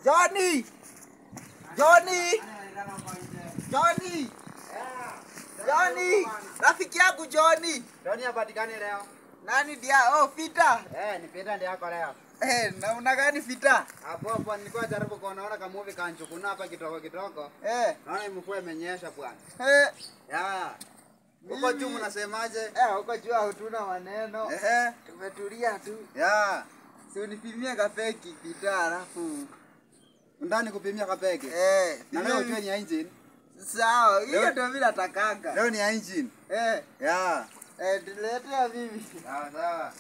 Johnny! Johnny! Johnny! Johnny! Rafiki yangu Johnny! Johnny hapatikani leo. Nani dia? Oh, Fita. Ni Peter ndiye yako leo. Naona gani Fita? Hapo nilikuwa jaribu kuona kama movie kanchukuna hapa kitoko. Naona mvua imenyesha bwana. Uko juu mnasemaje? Uko juu hatuna maneno. Tumetulia tu. Si unipimie kapeki Fita alafu ndani kupimia kapeki. Na leo ujue ni engine. Sawa, hiyo ndio mimi natakanga. Leo ni engine. Tuletea mimi. Sawa.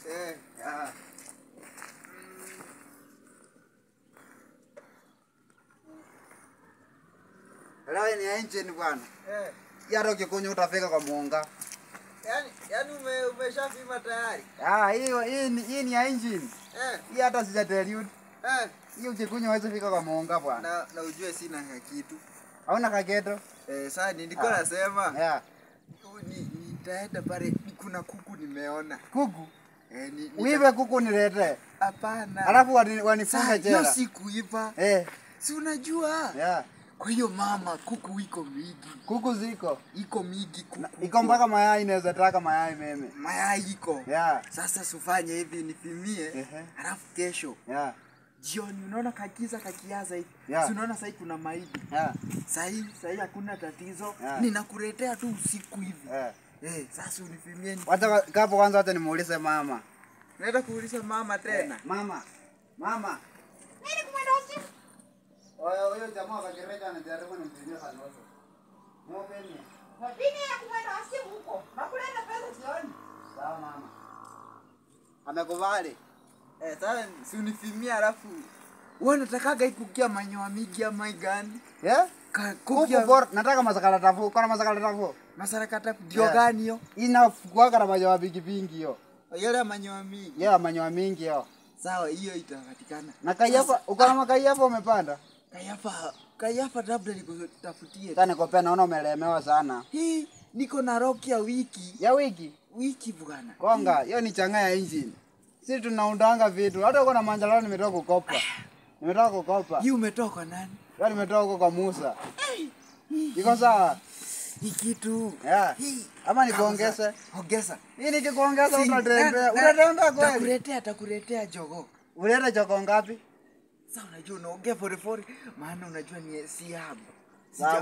Leo ni engine bwana. Yaro ukikunywa utafika kwa Muunga. Yaani umeshapima tayari? Hii ni engine. Hii hata sijatell. Hii ukikunywa huwezi fika kwa Muunga bwana. Na ujue sina kitu. Hauna kageto? Sasa nilikuwa nasema. Nitaenda pale kuna kuku nimeona. Kuku? Uibe kuku nilete. Hapana. Alafu wanifunge jela. Hiyo siku ipa. Si unajua? Kwa hiyo mama kuku iko mingi. Kuku ziko? Iko mingi kuku. Iko mpaka mayai inaweza taka mayai meme. Mayai iko. Sasa sufanye hivi nipimie. Alafu kesho. Jioni unaona kakiza kakiaza hivi. Si unaona sasa kuna maidi. Sasa hakuna tatizo. Ninakuletea tu usiku hivi. Sasa unipimie. Wacha kapo kwanza hata nimuulize mama. Naenda kuuliza mama tena. Mama. Nini kumwenda usiku? Huyo jamaa kagereka anajaribu nimpimie kanoso. Mwopeni. Nini ya kumwenda usiku huko? Nakuleta pesa jioni. Sawa mama. Amekubali. Sasa si unipimie alafu wewe unatakaga ikukia manyoa mingi ama gani? Kuku bora nataka masakala tafu. Kuna masakala tafu. Masakala tafu ndio gani hiyo? Inafukuaga na manyoa mingi hiyo. Yale manyoa mingi. Manyoa mingi hiyo. Sawa, hiyo itapatikana. Na kayafa, uko na makayafa umepanda? Kayafa labda nikutafutie. Tani kopea naona umelemewa sana. Niko na roki ya wiki. Ya wiki? Wiki bwana. Konga, hiyo ni changa ya engine. Sisi tunaundanga vitu. Hata uko na manjalo nimetoka kukopa. Hii umetoka nani? Wewe nimetoka huko kwa Musa. Iko sawa? Kitu. Ama nikuongeze? Ongeza. Hii nikikuongeza utatembea. Utatembea kweli? Atakuletea jogo. Uleta jogo ngapi? Sasa unajua unaongea pole maana unajua ni siabu.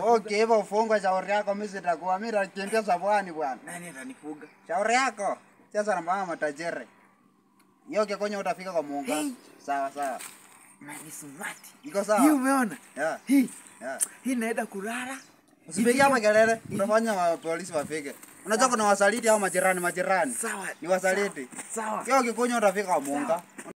Okay, hivyo ufungwe shauri yako mimi sitakuwa mimi nakimbia sabwani bwana. Nani atanifuga? Shauri yako. Sasa na mama matajiri. Hiyo kikonya utafika kwa Muunga. Sawa. Mimi smart. Iko sawa? Hii umeona? Hii naenda kulala. Usipigie makelele, utafanya polisi wafike. Unajua kuna wasaliti au majirani. Sawa. Ni wasaliti. Sawa. Hiyo kikonya utafika kwa Muunga.